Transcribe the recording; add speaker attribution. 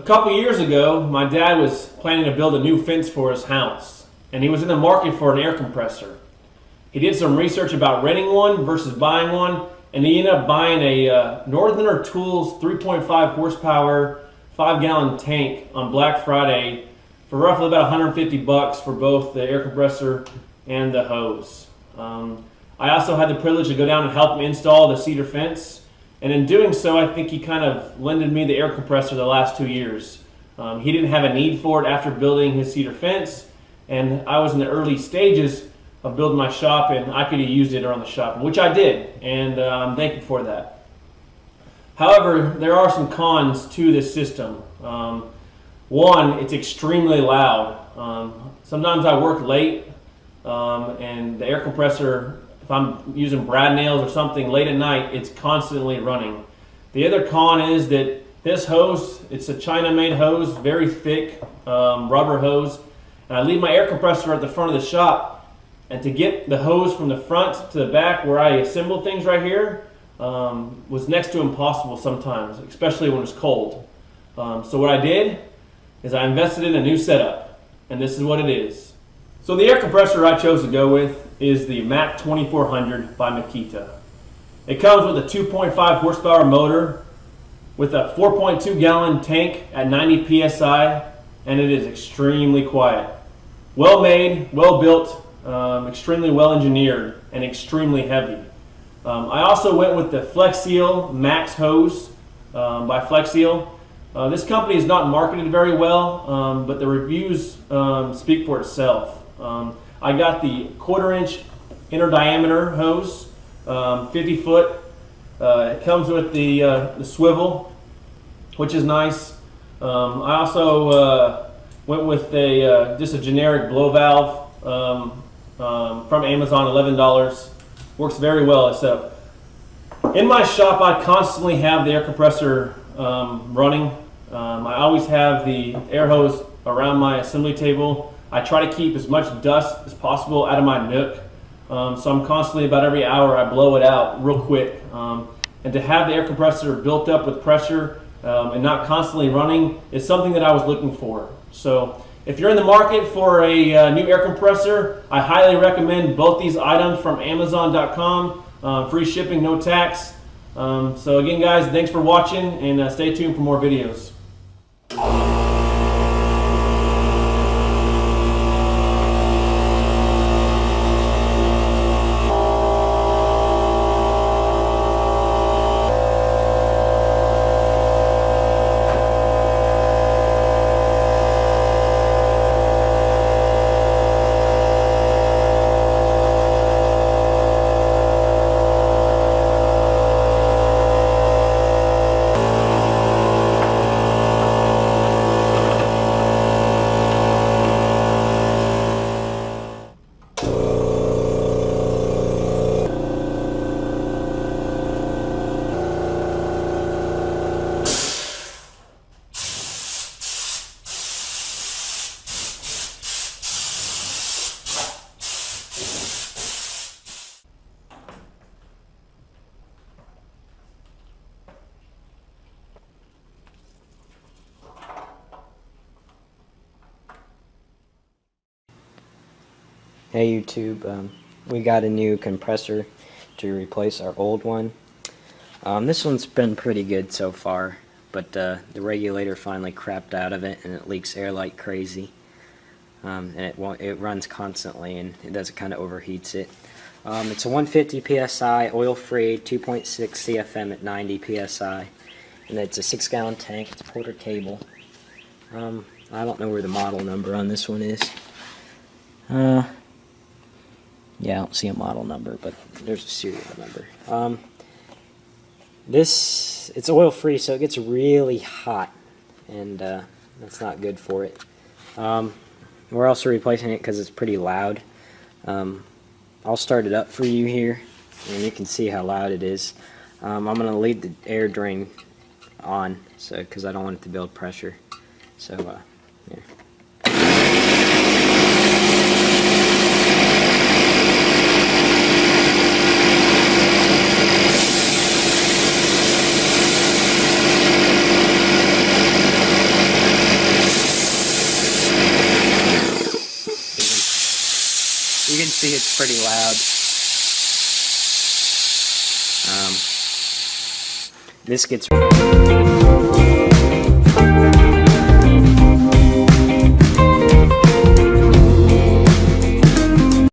Speaker 1: couple years ago, my dad was planning to build a new fence for his house, and he was in the market for an air compressor. He did some research about renting one versus buying one, and he ended up buying a Northerner Tools 3.5 horsepower, 5-gallon tank on Black Friday for roughly about 150 bucks for both the air compressor and the hose. I also had the privilege to go down and help him install the cedar fence. And in doing so, I think he kind of lended me the air compressor the last 2 years. He didn't have a need for it after building his cedar fence, and I was in the early stages of building my shop, and I could have used it around the shop, which I did, and I'm thankful for that. However, there are some cons to this system. One, it's extremely loud. Sometimes I work late, and the air compressor, if I'm using brad nails or something late at night, it's constantly running. The other con is that this hose, it's a China-made hose, very thick rubber hose, and I leave my air compressor at the front of the shop, and to get the hose from the front to the back where I assemble things right here was next to impossible sometimes, especially when it's cold. So what I did is I invested in a new setup, and this is what it is. So the air compressor I chose to go with is the MAC2400 by Makita. It comes with a 2.5 horsepower motor with a 4.2 gallon tank at 90 psi, and it is extremely quiet. Well made, well built, extremely well engineered, and extremely heavy. I also went with the Flex Seal Max hose by Flex Seal. This company is not marketed very well, but the reviews speak for itself. I got the 1/4 inch inner diameter hose, 50 foot. It comes with the swivel, which is nice. I also went with just a generic blow valve from Amazon, $11. Works very well. So in my shop, I constantly have the air compressor running. I always have the air hose around my assembly table. I try to keep as much dust as possible out of my nook. So I'm constantly, about every hour, I blow it out real quick. And to have the air compressor built up with pressure and not constantly running is something that I was looking for. So if you're in the market for a new air compressor, I highly recommend both these items from Amazon.com. Free shipping, no tax. So again, guys, thanks for watching, and stay tuned for more videos.
Speaker 2: Hey YouTube, we got a new compressor to replace our old one. This one's been pretty good so far, but the regulator finally crapped out of it and it leaks air like crazy. And it runs constantly, and it does, kind of overheats it. It's a 150 psi oil-free 2.6 CFM at 90 psi, and it's a 6-gallon tank. It's Porter cable. I don't know where the model number on this one is. Yeah, I don't see a model number, but there's a serial number. It's oil-free, so it gets really hot, and that's not good for it. We're also replacing it because it's pretty loud. I'll start it up for you here, and you can see how loud it is. I'm going to leave the air drain on, because I don't want it to build pressure. So, here. gets pretty loud. This gets